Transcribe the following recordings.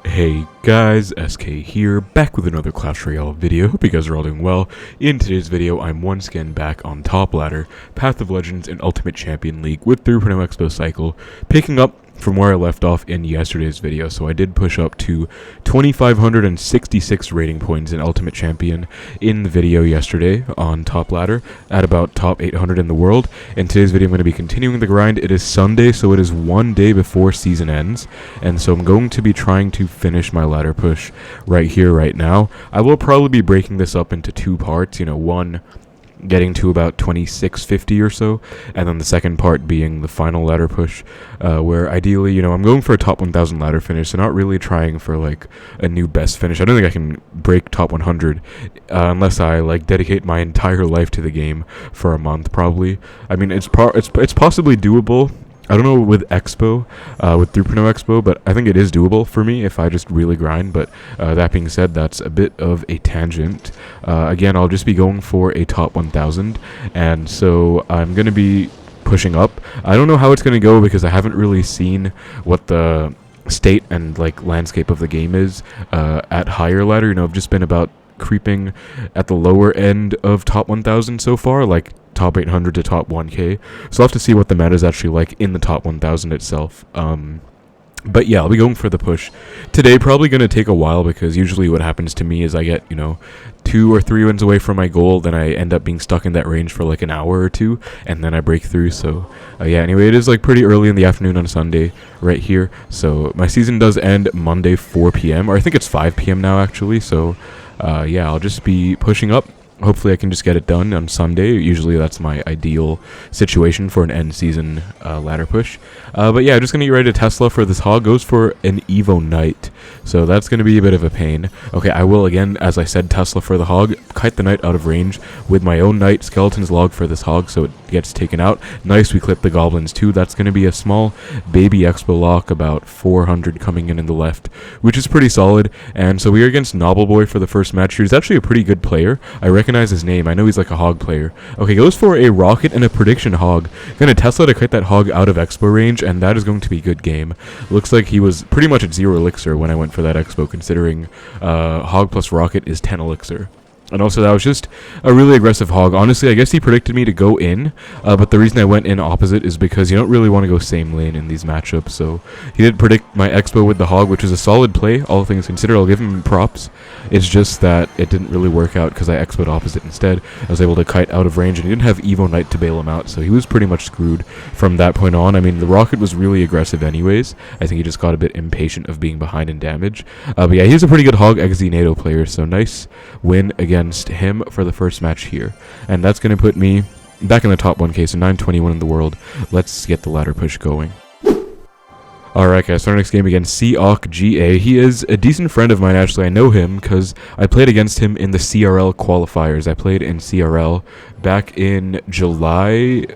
Hey guys, SK here, back with another Clash Royale video. Hope you guys are all doing well. In today's video, I'm once again back on top ladder, Path of Legends and Ultimate Champion League with 3.0 Xbow cycle, picking up from where I left off in yesterday's video. So I did push up to 2,566 rating points in Ultimate Champion in the video yesterday on top ladder at about top 800 in the world. In today's video, I'm going to be continuing the grind. It is Sunday, so it is one day before season ends, and so I'm going to be trying to finish my ladder push right here, right now. I will probably be breaking this up into two parts, one getting to about 2650 or so, and then the second part being the final ladder push, where ideally, I'm going for a top 1000 ladder finish, so not really trying for like a new best finish. I don't think I can break top 100 unless I like dedicate my entire life to the game for a month, probably. I mean, it's possibly doable. I don't know with Xbow, with 3.0 Xbow, but I think it is doable for me if I just really grind. But that being said, that's a bit of a tangent. Again, I'll just be going for a top 1000, and so I'm going to be pushing up. I don't know how it's going to go because I haven't really seen what the state and like landscape of the game is at higher ladder. I've just been about creeping at the lower end of top 1000 so far, like top 800 to top 1k, so I'll have to see what the meta is actually like in the top 1000 itself. But yeah, I'll be going for the push today. Probably going to take a while because usually what happens to me is I get 2 or 3 wins away from my goal, then I end up being stuck in that range for like an hour or two, and then I break through. So yeah, anyway, it is like pretty early in the afternoon on Sunday right here, so my season does end Monday 4 p.m. or I think it's 5 p.m. now actually. So yeah, I'll just be pushing up. Hopefully I can just get it done on Sunday. Usually that's my ideal situation for an end season ladder push. But yeah, I'm just going to get ready to Tesla for this hog. Goes for an Evo Knight, so that's going to be a bit of a pain. Okay, I will again, as I said, Tesla for the hog. Kite the Knight out of range with my own Knight. Skeleton's log for this hog, so it gets taken out. Nice, we clip the goblins too. That's going to be a small baby Expo lock, about 400 coming in the left, which is pretty solid. And so we are against Nobbleboy for the first match here. He's actually a pretty good player. I recognize his name. I know he's like a hog player. Okay, goes for a rocket and a prediction hog. Gonna Tesla to kite that hog out of Expo range, and that is going to be a good game. Looks like he was pretty much at 0 elixir when I went for that Expo, considering hog plus rocket is 10 elixir. And also, that was just a really aggressive hog. Honestly, I guess he predicted me to go in, but the reason I went in opposite is because you don't really want to go same lane in these matchups. So he did predict my Expo with the hog, which is a solid play, all things considered. I'll give him props. It's just that it didn't really work out because I Expo'd opposite instead. I was able to kite out of range, and he didn't have Evo Knight to bail him out, so he was pretty much screwed from that point on. I mean, the rocket was really aggressive anyways. I think he just got a bit impatient of being behind in damage. But yeah, he's a pretty good hog ExeNado player, so nice win against him for the first match here, and that's going to put me back in the top 1k, so 921 in the world. Let's get the ladder push going. Alright guys, so our next game against GA. He is a decent friend of mine, actually. I know him because I played against him in the CRL qualifiers. I played in CRL back in July,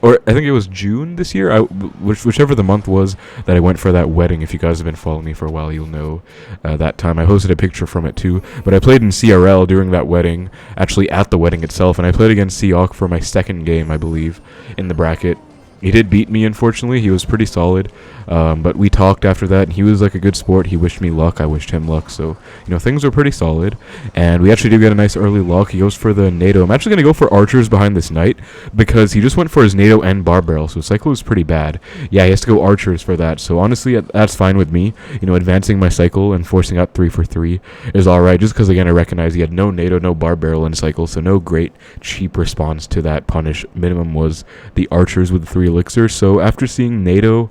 or I think it was June this year, whichever the month was that I went for that wedding. If you guys have been following me for a while, you'll know that time. I posted a picture from it too, but I played in CRL during that wedding, actually at the wedding itself, and I played against Seok for my second game, I believe, in the bracket. He did beat me, unfortunately. He was pretty solid, but we talked after that, and he was like a good sport. He wished me luck, I wished him luck, so, things were pretty solid, and we actually did get a nice early lock. He goes for the NATO. I'm actually going to go for archers behind this knight, because he just went for his NATO and bar barrel, so cycle is pretty bad. Yeah, he has to go archers for that, so honestly, that's fine with me. Advancing my cycle and forcing out 3 for 3 is alright, just because, again, I recognize he had no NATO, no bar barrel in cycle, so no great cheap response to that punish. Minimum was the archers with 3 elixir. So after seeing NATO,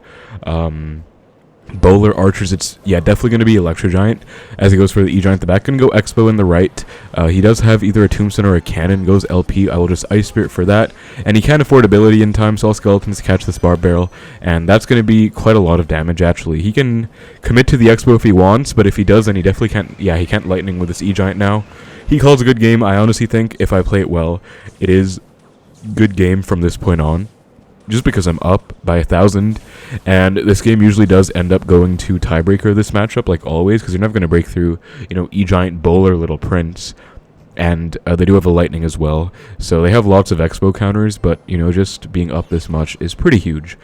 bowler, archers, it's definitely going to be Electro Giant as he goes for the E Giant at the back. Going to go Expo in the right. He does have either a tombstone or a cannon. Goes LP. I will just Ice Spirit for that, and he can afford ability in time, so all skeletons to catch this bar barrel, and that's going to be quite a lot of damage. Actually, he can commit to the Expo if he wants, but if he does, then he definitely can't. Yeah, he can't lightning with this E Giant now. He calls a good game. I honestly think if I play it well, it is good game from this point on, just because I'm up by 1,000, and this game usually does end up going to tiebreaker this matchup, like always, because you're never going to break through, E Giant Bowler Little Prince And they do have a lightning as well, so they have lots of Xbow counters, but you know, just being up this much is pretty huge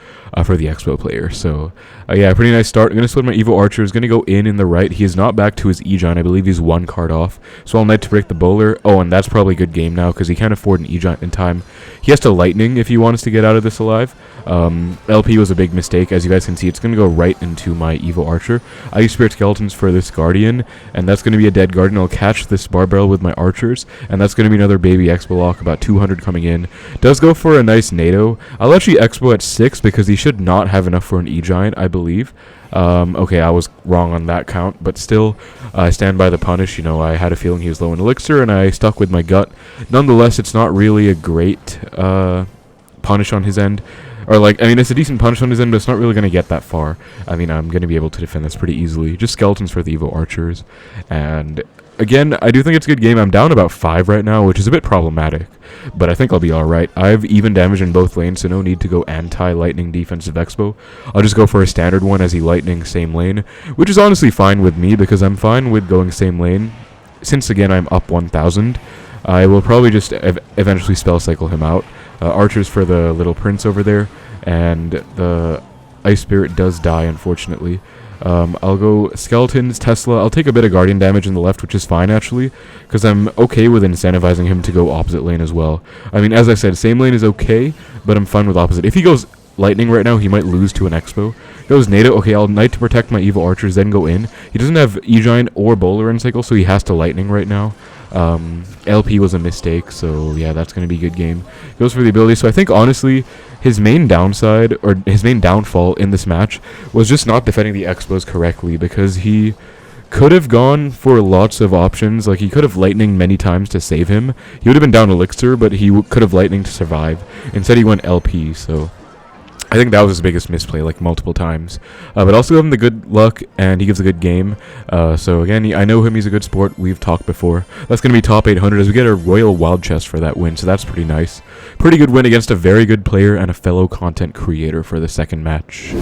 for the Xbow player. So yeah, pretty nice start. I'm gonna split my Evo Archer. Is gonna go in the right. He is not back to his E-Giant. I believe he's one card off, so I'll Knight to break the bowler. Oh, and that's probably a good game now because he can't afford an E-Giant in time. He has to lightning if he wants to get out of this alive. LP was a big mistake. As you guys can see, it's gonna go right into my Evo Archer. I use Spirit Skeletons for this Guardian, and that's gonna be a dead Guardian. I'll catch this Barbarrel with my Archers, and that's going to be another baby Expo lock, about 200 coming in. Does go for a nice Nado. I'll actually Expo at 6 because he should not have enough for an E-Giant, I believe. Okay, I was wrong on that count, but still, I stand by the punish. You know, I had a feeling he was low in elixir, and I stuck with my gut. Nonetheless, it's not really a great punish on his end. Or, like, I mean, it's a decent punish on his end, but it's not really going to get that far. I mean, I'm going to be able to defend this pretty easily. Just Skeletons for the Evo Archers. And again, I do think it's a good game. I'm down about 5 right now, which is a bit problematic, but I think I'll be alright. I have even damage in both lanes, so no need to go anti-lightning defensive Expo. I'll just go for a standard one as he lightning same lane, which is honestly fine with me because I'm fine with going same lane. Since, again, I'm up 1,000, I will probably just eventually spell cycle him out. Archers for the little prince over there, and the Ice Spirit does die, unfortunately. I'll go Skeletons, Tesla. I'll take a bit of Guardian damage in the left, which is fine, actually, because I'm okay with incentivizing him to go opposite lane as well. I mean, as I said, same lane is okay, but I'm fine with opposite. If he goes Lightning right now, he might lose to an Expo. Goes Nado. Okay, I'll Knight to protect my Evo Archers, then go in. He doesn't have E-Giant or Bowler in cycle, so he has to Lightning right now. LP was a mistake, so yeah, that's going to be a good game. Goes for the ability, so I think, honestly, his main downside, or his main downfall in this match, was just not defending the Expos correctly, because he could have gone for lots of options. Like, he could have Lightning many times to save him. He would have been down Elixir, but he could have Lightning to survive. Instead, he went LP, so I think that was his biggest misplay, like, multiple times. But also give him the good luck, and he gives a good game. So, again, I know him. He's a good sport. We've talked before. That's going to be top 800 as we get a Royal Wild Chest for that win, so that's pretty nice. Pretty good win against a very good player and a fellow content creator for the second match.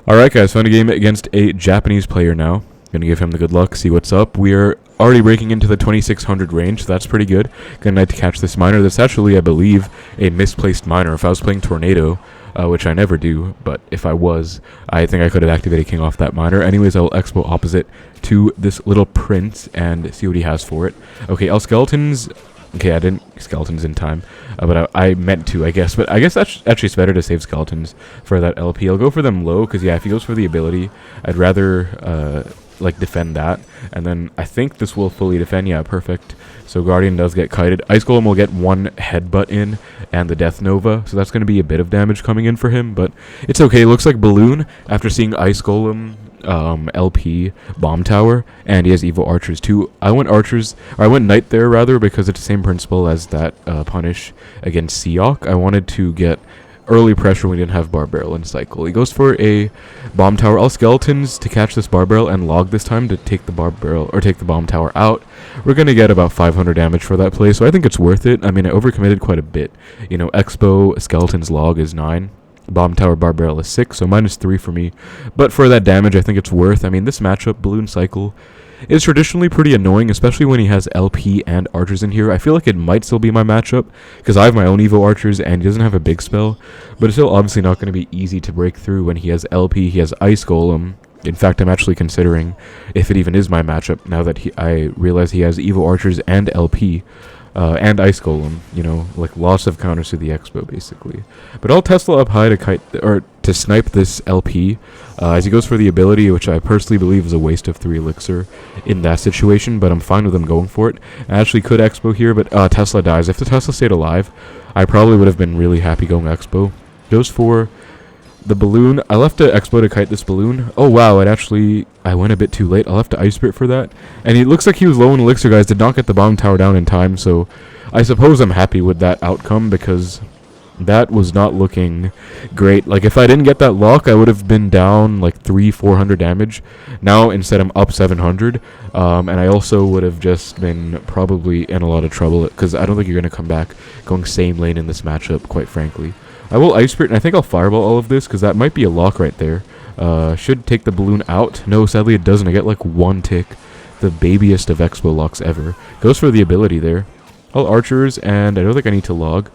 Alright, guys, found a game against a Japanese player now. Gonna give him the good luck, see what's up. We are already breaking into the 2600 range, so that's pretty good. Gonna need to catch this miner. That's actually, I believe, a misplaced miner. If I was playing Tornado, which I never do, but if I was, I think I could have activated King off that miner. Anyways, I will Expo opposite to this little prince and see what he has for it. Okay, I'll Skeletons. Okay, I didn't Skeletons in time, but I meant to, I guess. But I guess that's actually it's better to save Skeletons for that LP. I'll go for them low, because, yeah, if he goes for the ability, I'd rather like defend that, and then I think this will fully defend. Yeah, perfect. So Guardian does get kited. Ice Golem will get one headbutt in and the Death Nova, so that's going to be a bit of damage coming in for him, but it's okay. It looks like Balloon after seeing Ice Golem, LP, Bomb Tower, and he has Evo Archers too. I went Knight there rather because it's the same principle as that punish against Seok. I wanted to get early pressure when we didn't have Barbarrel in cycle. He goes for a Bomb Tower. All Skeletons to catch this Barbarrel and log this time to take the Barbarrel, or take the Bomb Tower out. We're going to get about 500 damage for that play, so I think it's worth it. I mean, I overcommitted quite a bit. You know, Expo Skeletons log is 9. Bomb Tower Barbarrel is 6, so -3 for me. But for that damage, I think it's worth. I mean, this matchup, Balloon Cycle, is traditionally pretty annoying, especially when he has LP and Archers in here. I feel like it might still be my matchup, because I have my own Evo Archers, and he doesn't have a big spell. But it's still obviously not going to be easy to break through when he has LP, he has Ice Golem. In fact, I'm actually considering if it even is my matchup, now that I realize he has Evo Archers and LP. And Ice Golem, you know, like lots of counters to the Expo, basically. But I'll Tesla up high to snipe this LP, as he goes for the ability, which I personally believe is a waste of 3 elixir in that situation, but I'm fine with him going for it. I actually could Expo here, but Tesla dies. If the Tesla stayed alive, I probably would have been really happy going Expo. Goes for the Balloon. I left to Expo to kite this Balloon. Oh wow, I went a bit too late. I'll have to Ice Spirit for that. And it looks like he was low in elixir, guys. Did not get the Bomb Tower down in time, so I suppose I'm happy with that outcome, because that was not looking great. Like, if I didn't get that lock, I would have been down like 300-400 damage. Now, instead, I'm up 700. And I also would have just been probably in a lot of trouble, because I don't think you're going to come back going same lane in this matchup, quite frankly. I will Ice Spirit, and I think I'll Fireball all of this, because that might be a lock right there. Should take the Balloon out. No, sadly it doesn't. I get like 1 tick. the babiest of Xbow locks ever. Goes for the ability there. All archers, and I don't think I need to log.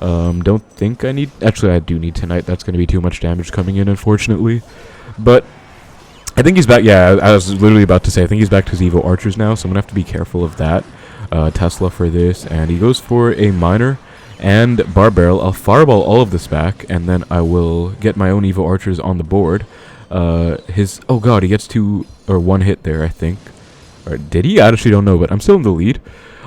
Don't think I need... Actually, I do need tonight. That's going to be too much damage coming in, unfortunately. But I think he's back. Yeah, I was literally about to say, I think he's back to his Evo archers now, so I'm going to have to be careful of that. Tesla for this, and he goes for a miner and bar barrel. I'll fireball all of this back, and then I will get my own Evo archers on the board. Oh god, he gets 2 or 1 hit there, I think. Or did he? I actually don't know, but I'm still in the lead.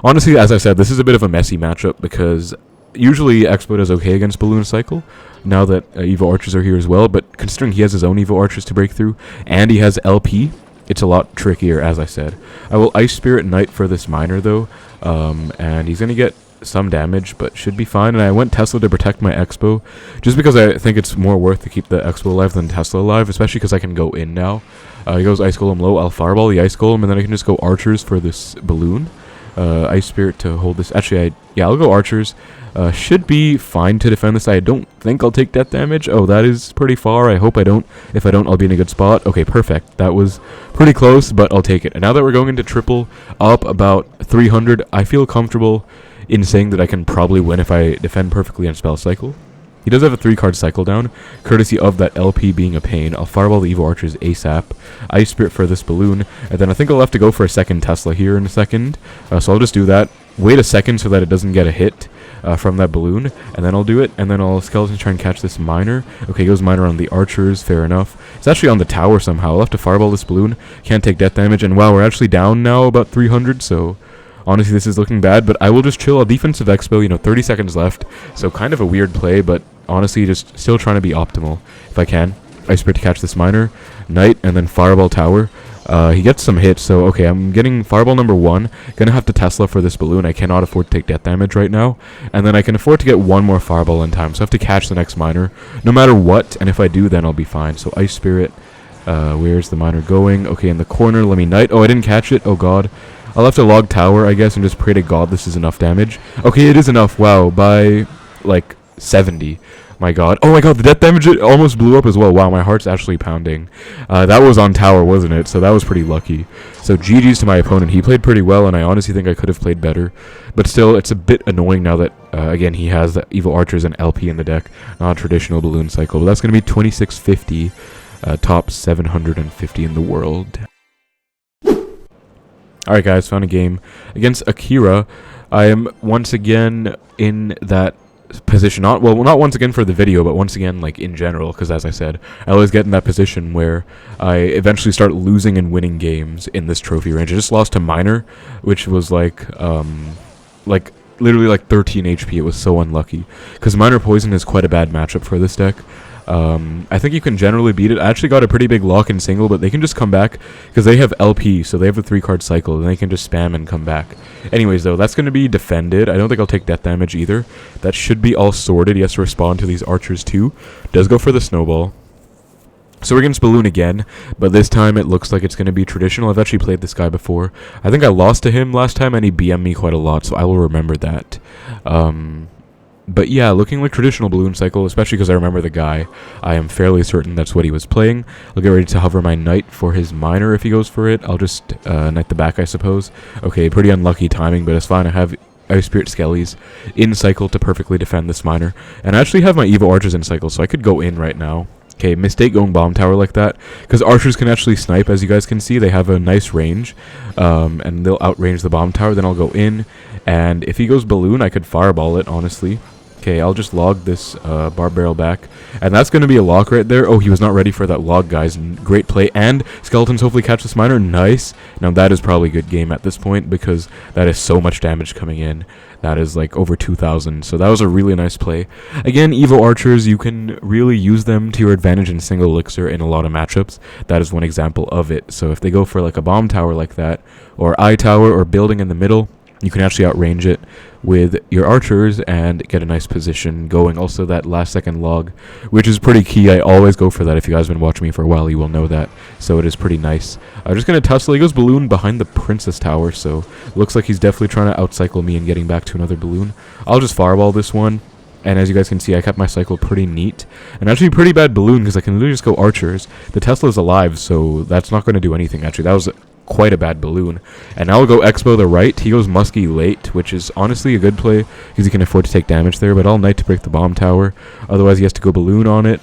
Honestly, as I said, this is a bit of a messy matchup because usually Xbow does okay against Balloon Cycle, now that Evo Archers are here as well, but considering he has his own Evo Archers to break through, and he has LP, it's a lot trickier, as I said. I will Ice Spirit Knight for this miner, though, and he's going to get some damage, but should be fine. And I went Tesla to protect my Expo, just because I think it's more worth to keep the Expo alive than Tesla alive, especially because I can go in now. He goes Ice Golem low, I'll Fireball the Ice Golem, and then I can just go Archers for this Balloon. Ice Spirit to hold this. Actually, I'll go Archers. Should be fine to defend this. I don't think I'll take death damage. Oh, that is pretty far. I hope I don't. If I don't, I'll be in a good spot. Okay, perfect. That was pretty close, but I'll take it. And now that we're going into triple up about 300, I feel comfortable in saying that I can probably win if I defend perfectly on Spell Cycle. He does have a 3-card cycle down, courtesy of that LP being a pain. I'll Fireball the Evo Archers ASAP, Ice Spirit for this Balloon, and then I think I'll have to go for a second Tesla here in a second. So I'll just do that. Wait a second so that it doesn't get a hit from that Balloon, and then I'll do it, and then I'll Skeleton try and catch this Miner. Okay, goes Miner on the Archers, fair enough. It's actually on the tower somehow. I'll have to Fireball this Balloon, can't take death damage, and wow, we're actually down now about 300, so... honestly, this is looking bad, but I will just chill. A defensive Expo, 30 seconds left, so kind of a weird play, but honestly, just still trying to be optimal if I can. Ice Spirit to catch this Miner, Knight, and then Fireball Tower. He gets some hits, so okay, I'm getting Fireball number 1. Gonna have to Tesla for this Balloon. I cannot afford to take death damage right now, and then I can afford to get one more Fireball in time, so I have to catch the next Miner, no matter what, and if I do, then I'll be fine. So Ice Spirit, where's the Miner going? Okay, in the corner, let me Knight. Oh, I didn't catch it, oh god. I'll have to log tower, I guess, and just pray to God this is enough damage. Okay, it is enough. Wow, by, like, 70. My god. Oh my god, the death damage almost blew up as well. Wow, my heart's actually pounding. That was on tower, wasn't it? So that was pretty lucky. So GG's to my opponent. He played pretty well, and I honestly think I could have played better. But still, it's a bit annoying now that, again, he has the Evil Archers and LP in the deck. Not a traditional Balloon Cycle. But that's going to be 2650. Top 750 in the world. Alright guys, found a game against Akira. I am once again in that position, not once again for the video, but once again like in general, because as I said, I always get in that position where I eventually start losing and winning games in this trophy range. I just lost to Miner, which was like literally like 13 HP. It was so unlucky, because Miner Poison is quite a bad matchup for this deck. I think you can generally beat it. I actually got a pretty big lock in single, but they can just come back because they have LP, so they have a 3-card cycle, and they can just spam and come back. Anyways, though, that's going to be defended. I don't think I'll take death damage either. That should be all sorted. He has to respond to these Archers too. Does go for the Snowball. So we're against Balloon again, but this time it looks like it's going to be traditional. I've actually played this guy before. I think I lost to him last time, and he BM'd me quite a lot, so I will remember that. But yeah, looking like traditional Balloon Cycle, especially because I remember the guy. I am fairly certain that's what he was playing. I'll get ready to hover my Knight for his Miner if he goes for it. I'll just Knight the back, I suppose. Okay, pretty unlucky timing, but it's fine. I have Ice Spirit Skeles in cycle to perfectly defend this Miner. And I actually have my Evo Archers in cycle, so I could go in right now. Okay, mistake going Bomb Tower like that, because Archers can actually snipe, as you guys can see. They have a nice range, and they'll outrange the Bomb Tower. Then I'll go in, and if he goes Balloon, I could Fireball it, honestly. Okay, I'll just log this bar barrel back, and that's going to be a lock right there. Oh, he was not ready for that log, guys. Great play, and Skeletons hopefully catch this Miner. Nice. Now that is probably a good game at this point, because that is so much damage coming in. That is like over 2,000, so that was a really nice play. Again, Evo Archers, you can really use them to your advantage in single elixir in a lot of matchups. That is one example of it. So if they go for like a Bomb Tower like that, or Eye Tower, or building in the middle, you can actually outrange it with your Archers and get a nice position going. Also, that last second log, which is pretty key. I always go for that. If you guys have been watching me for a while, you will know that. So it is pretty nice. I'm just going to Tesla. He goes Balloon behind the Princess Tower, so looks like he's definitely trying to outcycle me and getting back to another Balloon. I'll just Fireball this one. And as you guys can see, I kept my cycle pretty neat. And actually pretty bad Balloon, because I can literally just go Archers. The Tesla's alive, so that's not going to do anything, actually. That was quite a bad balloon. And now I'll go Expo the right. He goes Muskie late, which is honestly a good play because he can afford to take damage there. But I'll Knight to break the bomb tower. Otherwise, he has to go balloon on it.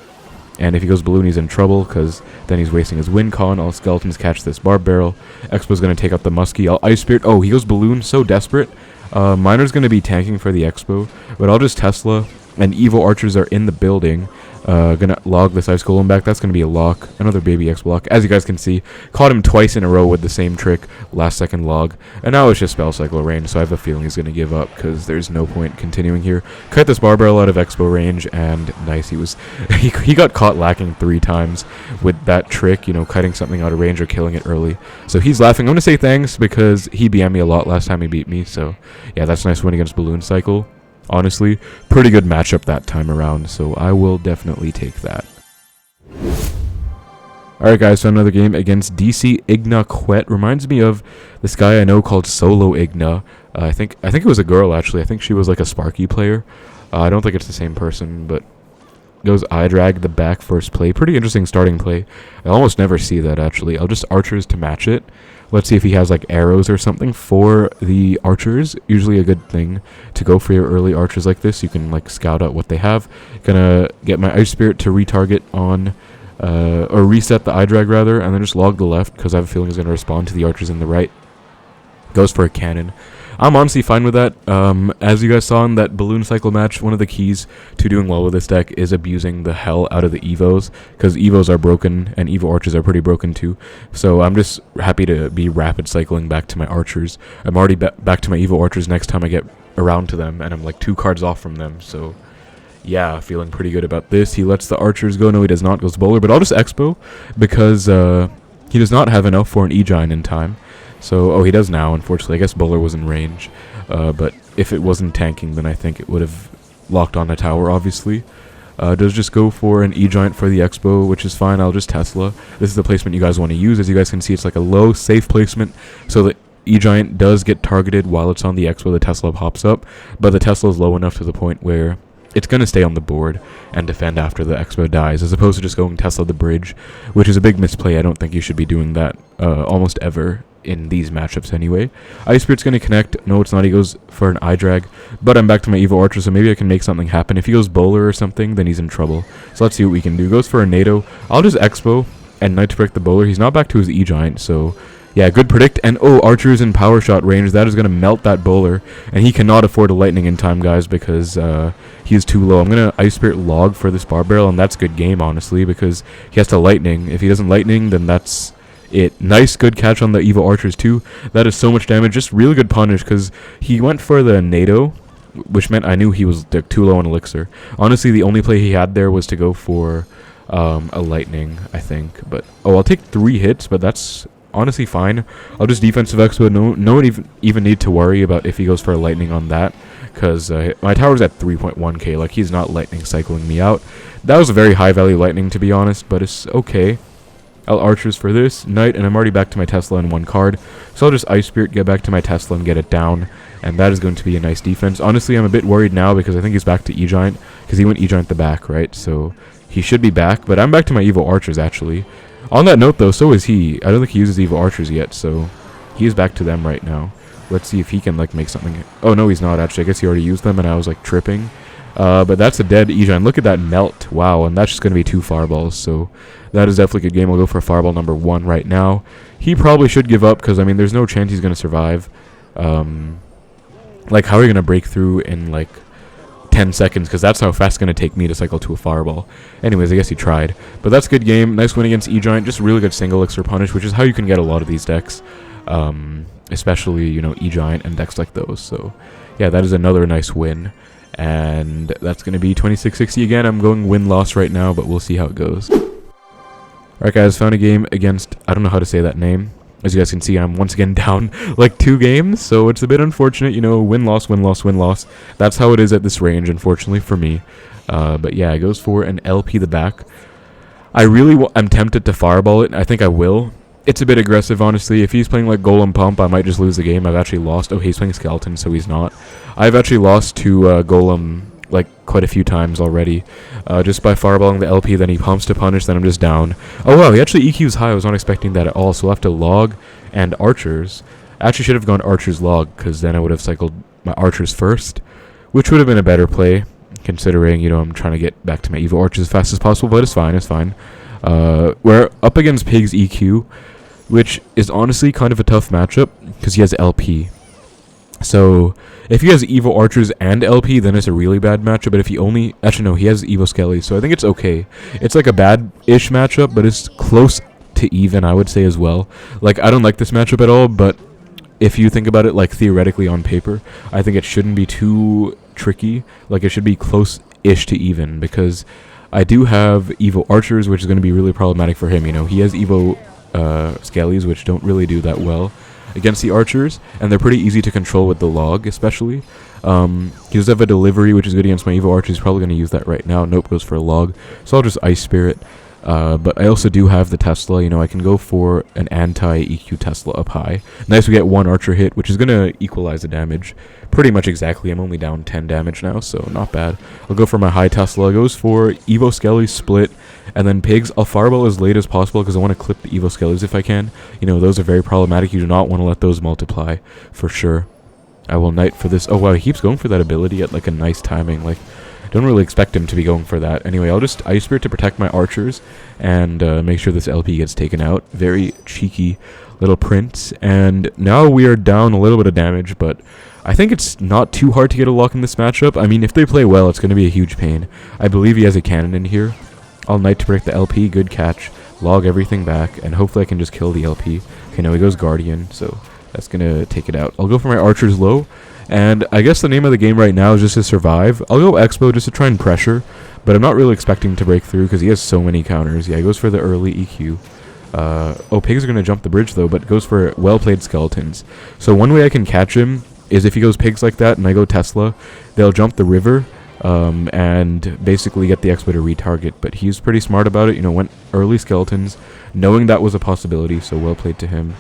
And if he goes balloon, he's in trouble because then he's wasting his win con. All skeletons catch this barb barrel. Expo's going to take out the Muskie. I'll Ice Spirit. Oh, he goes balloon. So desperate. Miner's going to be tanking for the Expo. But I'll just Tesla. And Evo Archers are in the building. Gonna log this Ice Golem back. That's gonna be a lock. Another baby X block. As you guys can see, caught him twice in a row with the same trick. Last second log. And now it's just spell cycle range, so I have a feeling he's gonna give up because there's no point continuing here. Cut this bar barrel out of Expo range, and nice. He got caught lacking 3 times with that trick, you know, cutting something out of range or killing it early. So he's laughing. I'm gonna say thanks because he BM'd me a lot last time he beat me. So yeah, that's a nice win against Balloon Cycle. Honestly, pretty good matchup that time around, so I will definitely take that. Alright guys, so another game against DC Igna Quet. Reminds me of this guy I know called Solo Igna. I think it was a girl actually. I think she was like a Sparky player. I don't think it's the same person, but goes I-drag the back first play. Pretty interesting starting play. I almost never see that actually. I'll just Archers to match it. Let's see if he has like arrows or something for the Archers. Usually a good thing to go for your early Archers like this. You can like scout out what they have. Gonna get my Ice Spirit to retarget on, or reset the I-drag rather, and then just log the left because I have a feeling he's gonna respond to the Archers in the right. Goes for a cannon. I'm honestly fine with that. As you guys saw in that balloon cycle match, one of the keys to doing well with this deck is abusing the hell out of the Evos, because Evos are broken, and Evo Archers are pretty broken too. So I'm just happy to be rapid cycling back to my Archers. I'm already back to my Evo Archers next time I get around to them, and I'm like 2 cards off from them, so yeah, feeling pretty good about this. He lets the Archers go. No, he does not. Goes bowler, but I'll just Expo, because he does not have enough for an E-Giant in time. So, oh, he does now, unfortunately. I guess Bowler was in range. But if it wasn't tanking, then I think it would have locked on the tower, obviously. Does just go for an E-Giant for the Expo, which is fine. I'll just Tesla. This is the placement you guys want to use. As you guys can see, it's like a low, safe placement. So the E-Giant does get targeted while it's on the Expo. The Tesla pops up. But the Tesla is low enough to the point where it's going to stay on the board and defend after the Expo dies, as opposed to just going Tesla the bridge, which is a big misplay. I don't think you should be doing that almost ever in these matchups anyway. Ice Spirit's going to connect. No, it's not. He goes for an I-drag, but I'm back to my Evo Archer, so maybe I can make something happen. If he goes bowler or something, then he's in trouble. So let's see what we can do. Goes for a NATO. I'll just Expo and Knight to break the bowler. He's not back to his E-Giant, so yeah, good predict. And oh, Archer's in power shot range. That is going to melt that bowler, and he cannot afford a lightning in time, guys, because he is too low. I'm going to Ice Spirit log for this bar barrel, and that's a good game, honestly, because he has to lightning. If he doesn't lightning, then that's it. Nice, good catch on the Evo Archers too. That is so much damage. Just really good punish because he went for the NATO, which meant I knew he was too low on elixir. Honestly, the only play he had there was to go for a lightning, I think. But oh, I'll take 3 hits, but that's honestly fine. I'll just defensive Expo. No one even need to worry about if he goes for a lightning on that, because my tower's at 3.1k. Like, he's not lightning cycling me out. That was a very high value lightning, to be honest, but it's okay. I'll Archers for this, Knight, and I'm already back to my Tesla in 1 card. So I'll just Ice Spirit, get back to my Tesla, and get it down. And that is going to be a nice defense. Honestly, I'm a bit worried now because I think he's back to E-Giant, because he went E-Giant the back, right? So he should be back, but I'm back to my Evo Archers, actually. On that note, though, so is he. I don't think he uses Evo Archers yet, so he is back to them right now. Let's see if he can, like, make something. Oh, no, he's not, actually. I guess he already used them, and I was, like, tripping. But that's a dead E-Giant. Look at that melt. Wow, and that's just going to be 2 fireballs, so that is definitely a good game. I'll go for fireball number 1 right now. He probably should give up, because, I mean, there's no chance he's going to survive. Like, how are you going to break through in, like, 10 seconds? Because that's how fast it's going to take me to cycle to a fireball. Anyways, I guess he tried. But that's a good game. Nice win against E-Giant. Just really good single elixir punish, which is how you can get a lot of these decks. Especially, you know, E-Giant and decks like those. So, yeah, that is another nice win. And that's going to be 2660 again. I'm going win-loss right now, but we'll see how it goes. Alright guys, found a game against, I don't know how to say that name. As you guys can see, I'm once again down like 2 games, so it's a bit unfortunate, you know, win-loss, win-loss, win-loss. That's how it is at this range, unfortunately for me. But yeah, it goes for an LP the back. I really am tempted to fireball it. I think I will. It's a bit aggressive, honestly. If he's playing like Golem Pump, I might just lose the game. I've actually lost. Oh, he's playing Skeleton, so he's not. I've actually lost to Golem like quite a few times already, just by fireballing the LP. Then he pumps to punish, then I'm just down. Oh wow, he actually EQs high. I was not expecting that at all, so we'll have to log and archers. Actually should have gone archers log, because then I would have cycled my archers first, which would have been a better play, considering, you know, I'm trying to get back to my Evo archers as fast as possible, but it's fine, it's fine. We're up against Pig's EQ, which is honestly kind of a tough matchup, because he has LP. So, if he has Evo Archers and LP, then it's a really bad matchup, but if he only... Actually, no, he has Evo Skeles, so I think it's okay. It's like a bad-ish matchup, but it's close to even, I would say, as well. Like, I don't like this matchup at all, but if you think about it, like, theoretically on paper, I think it shouldn't be too tricky. Like, it should be close-ish to even, because I do have Evo Archers, which is going to be really problematic for him, you know. He has Evo Skeles, which don't really do that well against the archers, and they're pretty easy to control with the log, especially. He does have a delivery, which is good against my Evo archers. He's probably going to use that right now. Nope, goes for a log, so I'll just Ice Spirit. But I also do have the Tesla. You know, I can go for an anti-EQ Tesla up high. Nice, we get one archer hit, which is going to equalize the damage pretty much exactly. I'm only down 10 damage now, so not bad. I'll go for my high Tesla. Goes for Evo Skeles split, and then Pigs. I'll fireball as late as possible because I want to clip the Evo Skeles if I can. You know, those are very problematic. You do not want to let those multiply, for sure. I will Knight for this. Oh, wow, he keeps going for that ability at, like, a nice timing. Like, don't really expect him to be going for that. Anyway, I'll just Ice Spirit to protect my archers and make sure this LP gets taken out. Very cheeky little prince. And now we are down a little bit of damage, but I think it's not too hard to get a lock in this matchup. I mean, if they play well, it's going to be a huge pain. I believe he has a cannon in here. I'll Knight to protect the LP. Good catch. Log everything back, and hopefully I can just kill the LP. Okay, now he goes Guardian, so that's going to take it out. I'll go for my archers low. And I guess the name of the game right now is just to survive. I'll go Xbow just to try and pressure, but I'm not really expecting to break through because he has so many counters. Yeah, he goes for the early EQ. Oh, Pigs are going to jump the bridge though, but goes for well-played skeletons. So one way I can catch him is if he goes Pigs like that and I go Tesla, they'll jump the river and basically get the Xbow to retarget. But he's pretty smart about it, you know, went early skeletons, knowing that was a possibility, so well played to him.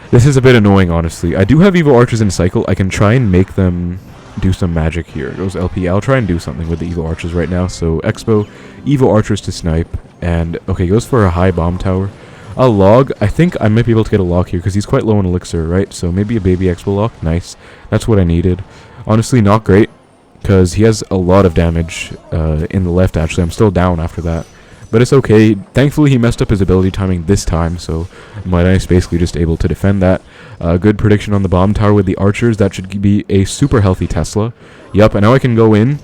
This is a bit annoying, honestly. I do have Evo Archers in cycle. I can try and make them do some magic here. It goes LP. I'll try and do something with the Evo Archers right now. So, Expo, Evo Archers to snipe. And, okay, goes for a high bomb tower. I'll log. I think I might be able to get a lock here because he's quite low on elixir, right? So, maybe a baby Expo lock. Nice. That's what I needed. Honestly, not great because he has a lot of damage in the left, actually. I'm still down after that. But it's okay. Thankfully, he messed up his ability timing this time, so my Knight's basically just able to defend that. Good prediction on the bomb tower with the archers. That should be a super healthy Tesla. Yup, and now I can go in,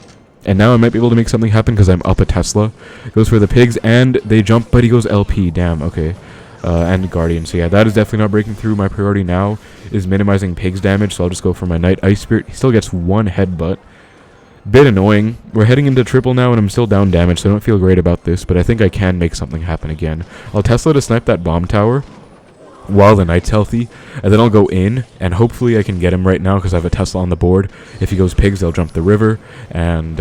and now I might be able to make something happen because I'm up a Tesla. Goes for the Pigs, and they jump, but he goes LP. Damn, okay. And Guardian. So yeah, that is definitely not breaking through. My priority now is minimizing Pigs damage, so I'll just go for my Knight Ice Spirit. He still gets one headbutt. Bit annoying. We're heading into triple now, and I'm still down damage, so I don't feel great about this, but I think I can make something happen again. I'll Tesla to snipe that bomb tower while the Knight's healthy, and then I'll go in, and hopefully I can get him right now because I have a Tesla on the board. If he goes Pigs, they'll jump the river, and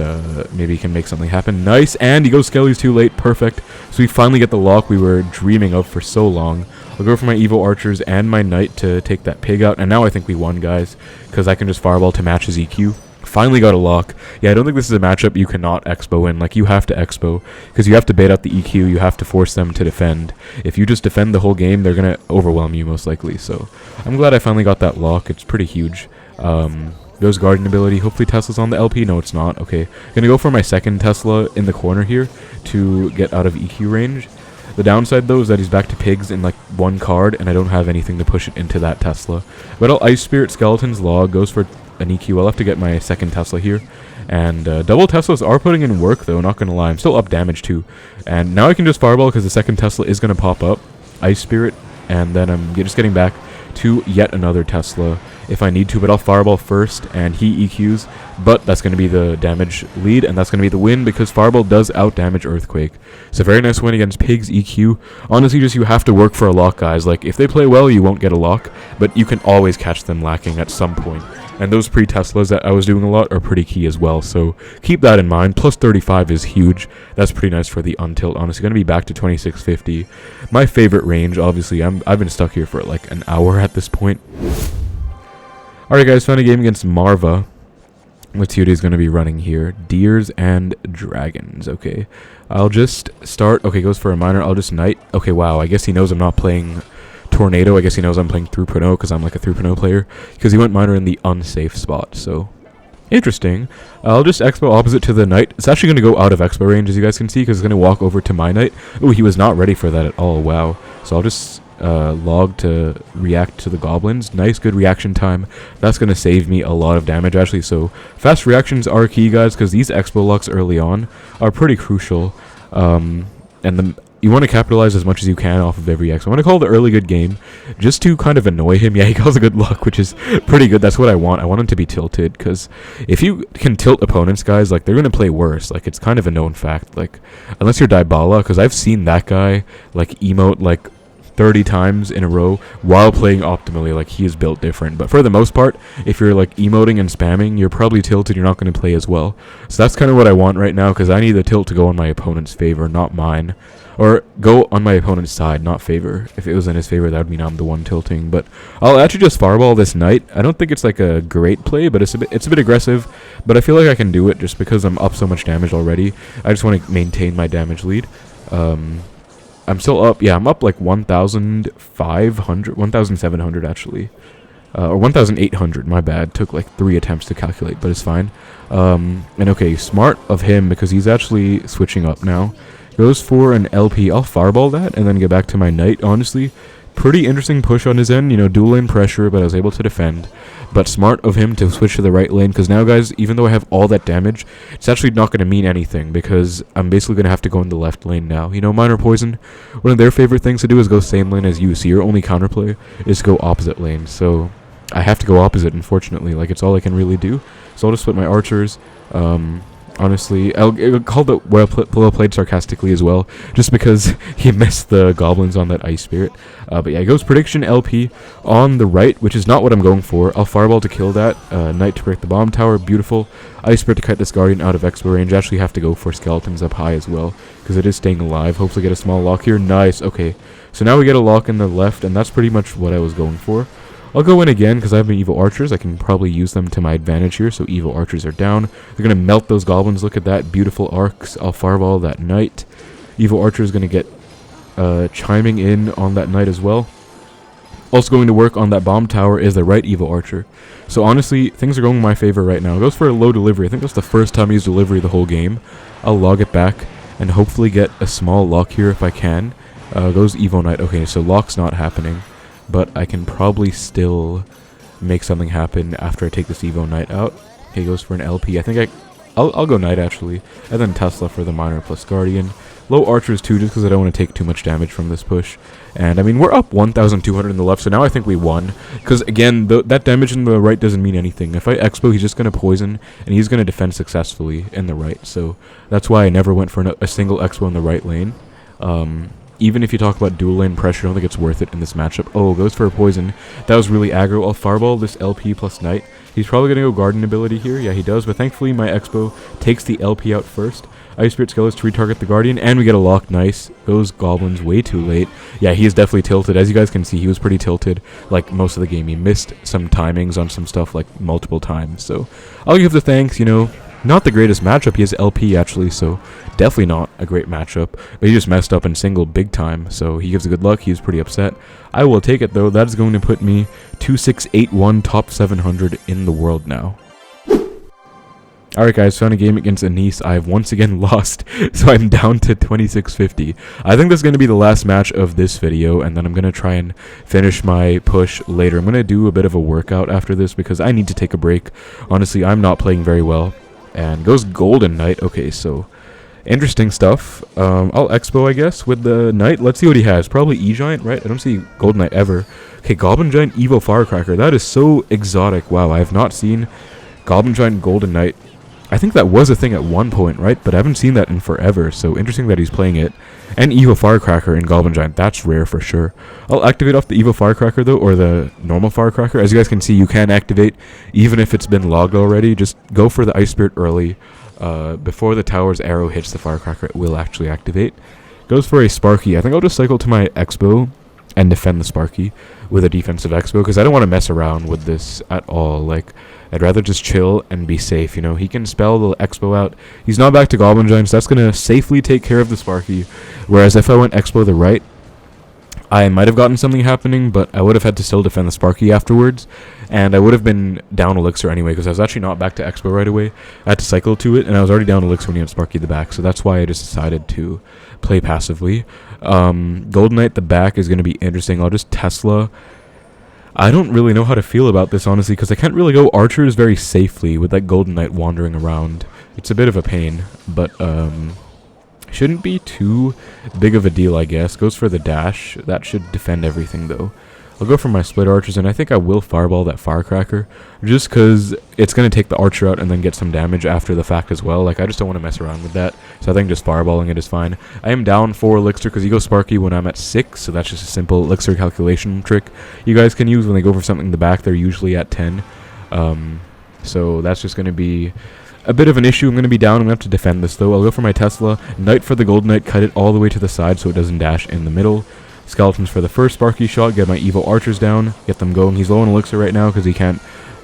maybe he can make something happen. Nice, and he goes Skeles too late. Perfect. So we finally get the lock we were dreaming of for so long. I'll go for my Evo Archers and my Knight to take that Pig out, and now I think we won, guys, because I can just Fireball to match his EQ. Finally got a lock. Yeah, I don't think this is a matchup you cannot Expo in. Like, you have to Expo, because you have to bait out the EQ. You have to force them to defend. If you just defend the whole game, they're going to overwhelm you most likely. So, I'm glad I finally got that lock. It's pretty huge. Goes Guardian ability. Hopefully Tesla's on the LP. No, it's not. Okay. Gonna go for my second Tesla in the corner here to get out of EQ range. The downside, though, is that he's back to Pigs in, like, one card, and I don't have anything to push it into that Tesla. But I'll Ice Spirit Skeletons log. Goes for an EQ. I'll have to get my second Tesla here. And double Teslas are putting in work, though, not going to lie. I'm still up damage, too. And now I can just Fireball because the second Tesla is going to pop up. Ice Spirit. And then I'm just getting back to yet another Tesla if I need to. But I'll Fireball first, and he EQs. But that's going to be the damage lead, and that's going to be the win because Fireball does out-damage Earthquake. It's a very nice win against Pigs EQ. Honestly, just you have to work for a lock, guys. Like, if they play well, you won't get a lock. But you can always catch them lacking at some point. And those pre-Teslas that I was doing a lot are pretty key as well, so keep that in mind. Plus 35 is huge. That's pretty nice for the untilt. Honestly, going to be back to 2650. My favorite range, obviously. I've been stuck here for like an hour at this point. Alright guys, found a game against Marva. Let's see what he's going to be running here. Deers and dragons. Okay. I'll just start. Okay, goes for a miner. I'll just knight. Okay, wow. I guess he knows I'm not playing tornado. I guess he knows I'm playing 3.0 because I'm like a 3.0 player. Because he went miner in the unsafe spot. So, interesting. I'll just Xbow opposite to the knight. It's actually going to go out of Xbow range, as you guys can see, because it's going to walk over to my knight. Oh, he was not ready for that at all. Wow. So I'll just log to react to the goblins. Nice, good reaction time. That's going to save me a lot of damage, actually. So fast reactions are key, guys, because these Xbow locks early on are pretty crucial. You want to capitalize as much as you can off of every X. I want to call it an early good game, just to kind of annoy him. Yeah, he calls a good luck, which is pretty good. That's what I want. I want him to be tilted, because if you can tilt opponents, guys, like, they're going to play worse. Like, it's kind of a known fact. Like, unless you're Dybala, because I've seen that guy, like, emote, like, 30 times in a row while playing optimally. Like, he is built different. But for the most part, if you're like emoting and spamming, you're probably tilted. You're not going to play as well. So that's kind of what I want right now, because I need the tilt to go on my opponent's favor, not mine. Or go on my opponent's side, not favor. If it was in his favor, that would mean I'm the one tilting. But I'll actually just fireball this knight. I don't think it's like a great play, but it's a bit aggressive. But I feel like I can do it just because I'm up so much damage already. I just want to maintain my damage lead. I'm still up. Yeah, I'm up like 1,500, 1,700 actually. Or 1,800, my bad. Took like 3 attempts to calculate, but it's fine. And okay, smart of him, because he's actually switching up now. Goes for an LP. I'll fireball that and then get back to my knight, honestly. Pretty interesting push on his end, you know, dual lane pressure, but I was able to defend. But smart of him to switch to the right lane, because now, guys, even though I have all that damage, it's actually not going to mean anything, because I'm basically going to have to go in the left lane now. You know, Minor Poison, one of their favorite things to do is go same lane as you, so your only counterplay is to go opposite lane. So I have to go opposite, unfortunately. Like, it's all I can really do. So I'll just split my archers. Honestly, I'll call the well played sarcastically as well, just because he missed the goblins on that ice spirit. But yeah, he goes prediction LP on the right, which is not what I'm going for. I'll fireball to kill that. Knight to break the bomb tower, beautiful. Ice spirit to cut this guardian out of Xbow range. I actually have to go for skeletons up high as well, because it is staying alive. Hopefully get a small lock here. Nice. Okay, so now we get a lock in the left, and that's pretty much what I was going for. I'll go in again because I have my evil archers. I can probably use them to my advantage here. So evil archers are down. They're going to melt those goblins. Look at that. Beautiful arcs. I'll fireball that knight. Evil archer is going to get chiming in on that knight as well. Also going to work on that bomb tower is the right evil archer. So honestly, things are going in my favor right now. It goes for a low delivery. I think that's the first time I used delivery the whole game. I'll log it back and hopefully get a small lock here if I can. Goes evo knight. Okay, so lock's not happening. But I can probably still make something happen after I take this Evo Knight out. Okay, goes for an LP. I think I'll go Knight, actually. And then Tesla for the Miner plus Guardian. Low Archers, too, just because I don't want to take too much damage from this push. And, I mean, we're up 1,200 in the left, so now I think we won. Because, again, that damage in the right doesn't mean anything. If I Expo, he's just going to poison, and he's going to defend successfully in the right. So, that's why I never went for a single Expo in the right lane. Even if you talk about dual lane pressure, I don't think it's worth it in this matchup. Oh, goes for a poison. That was really aggro. I'll fireball this LP plus knight. He's probably going to go garden ability here. Yeah, he does. But thankfully, my Expo takes the LP out first. Ice Spirit Skeles to retarget the Guardian. And we get a lock. Nice. Those goblins way too late. Yeah, he is definitely tilted. As you guys can see, he was pretty tilted like most of the game. He missed some timings on some stuff like multiple times. So I'll give the thanks, you know. Not the greatest matchup. He has LP, actually, so definitely not a great matchup. But he just messed up in single big time, so he gives a good luck. He was pretty upset. I will take it, though. That is going to put me 2681 top 700 in the world now. Alright guys, found a game against Anise. I have once again lost, so I'm down to 2650. I think this is going to be the last match of this video, and then I'm going to try and finish my push later. I'm going to do a bit of a workout after this because I need to take a break. Honestly, I'm not playing very well. And goes Golden Knight. Okay, so interesting stuff. I'll Expo, I guess, with the Knight. Let's see what he has. Probably E-Giant, right? I don't see Golden Knight ever. Okay, Goblin Giant, Evo Firecracker. That is so exotic. Wow, I have not seen Goblin Giant, Golden Knight. I think that was a thing at one point, right? But I haven't seen that in forever, so interesting that he's playing it. And Evo Firecracker in Goblin Giant. That's rare for sure. I'll activate off the Evo Firecracker, though, or the normal Firecracker. As you guys can see, you can activate, even if it's been logged already. Just go for the Ice Spirit early. Before the tower's arrow hits the Firecracker, it will actually activate. Goes for a Sparky. I think I'll just cycle to my Expo and defend the Sparky with a defensive Expo, because I don't want to mess around with this at all. Like, I'd rather just chill and be safe, you know. He can spell the Xbow out. He's not back to Goblin Giants. That's going to safely take care of the Sparky. Whereas if I went Xbow the right, I might have gotten something happening, but I would have had to still defend the Sparky afterwards. And I would have been down Elixir anyway, because I was actually not back to Xbow right away. I had to cycle to it, and I was already down Elixir when he had Sparky at the back. So that's why I just decided to play passively. Golden Knight at the back is going to be interesting. I'll just Tesla. I don't really know how to feel about this, honestly, because I can't really go archers very safely with that Golden Knight wandering around. It's a bit of a pain, but shouldn't be too big of a deal, I guess. Goes for the dash. That should defend everything, though. I'll go for my split archers, and I think I will fireball that Firecracker, just because it's going to take the archer out and then get some damage after the fact as well. Like, I just don't want to mess around with that, so I think just fireballing it is fine. I am down 4 Elixir because he goes Sparky when I'm at 6, so that's just a simple Elixir calculation trick you guys can use when they go for something in the back. They're usually at 10, so that's just going to be a bit of an issue. I'm going to be down. I'm going to have to defend this, though. I'll go for my Tesla. Knight for the Golden Knight, cut it all the way to the side so it doesn't dash in the middle. Skeletons for the first Sparky shot, get my Evo Archers down, get them going. He's low on Elixir right now because he can't.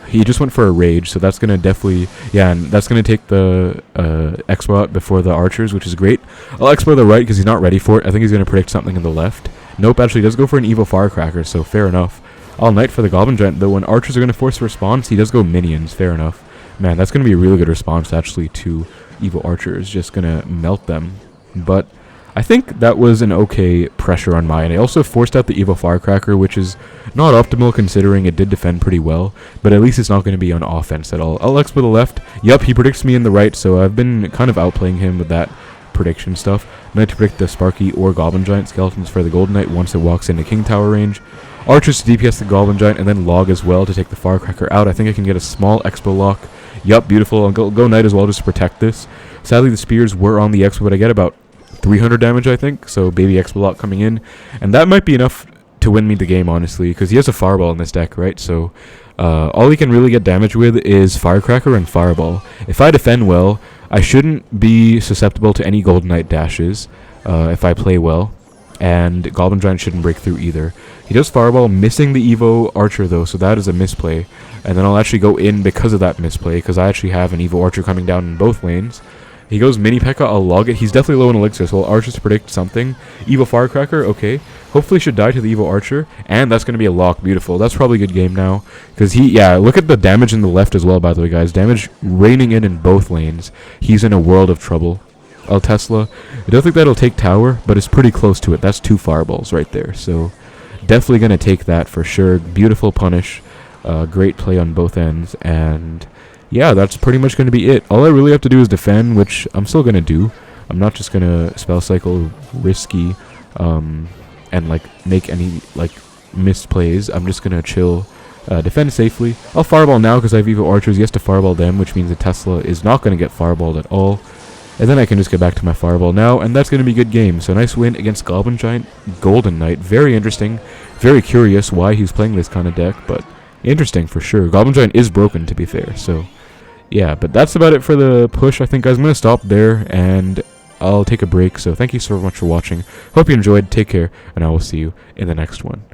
He just went for a Rage, so that's going to definitely, yeah, and that's going to take the Expo out before the Archers, which is great. I'll Expo the right because he's not ready for it. I think he's going to predict something in the left. Nope, actually does go for an Evo Firecracker, so fair enough. I'll Knight for the Goblin Giant, though. When Archers are going to force a response, he does go Minions, fair enough. Man, that's going to be a really good response, actually, to Evo Archers. Just going to melt them. But I think that was an okay pressure on my end. I also forced out the Evo Firecracker, which is not optimal considering it did defend pretty well, but at least it's not going to be on offense at all. I'll X with the left. Yup, he predicts me in the right, so I've been kind of outplaying him with that prediction stuff. I'm going to predict the Sparky or Goblin Giant. Skeletons for the Golden Knight once it walks into King Tower range. Archers to DPS the Goblin Giant, and then Log as well to take the Firecracker out. I think I can get a small Expo lock. Yup, beautiful. I'll go Knight as well just to protect this. Sadly, the Spears were on the Expo, but I get about 300 damage, I think, so baby Expo lock coming in, and that might be enough to win me the game, honestly, because he has a Fireball in this deck, right? So all he can really get damage with is Firecracker and Fireball. If I defend well, I shouldn't be susceptible to any Golden Knight dashes if I play well, and Goblin Giant shouldn't break through either. He does Fireball, missing the Evo Archer, though, so that is a misplay, and then I'll actually go in because of that misplay, because I actually have an Evo Archer coming down in both lanes. He goes Mini P.E.K.K.A. I'll log it. He's definitely low on Elixir, so I'll Archers to predict something. Evo Firecracker, okay. Hopefully should die to the Evo Archer, and that's going to be a lock. Beautiful. That's probably a good game now, because yeah, look at the damage in the left as well, by the way, guys. Damage raining in both lanes. He's in a world of trouble. I'll Tesla. I don't think that'll take tower, but it's pretty close to it. That's 2 fireballs right there, so definitely going to take that for sure. Beautiful punish. Great play on both ends, and yeah, that's pretty much going to be it. All I really have to do is defend, which I'm still going to do. I'm not just going to spell cycle risky and like make any like missed plays. I'm just going to chill, defend safely. I'll fireball now because I have Evo Archers. He has to fireball them, which means the Tesla is not going to get fireballed at all. And then I can just get back to my fireball now, and that's going to be a good game. So nice win against Goblin Giant, Golden Knight. Very interesting, very curious why he's playing this kind of deck, but interesting for sure. Goblin Giant is broken, to be fair, so yeah, but that's about it for the push, I think, guys. I'm going to stop there, and I'll take a break. So thank you so much for watching. Hope you enjoyed. Take care, and I will see you in the next one.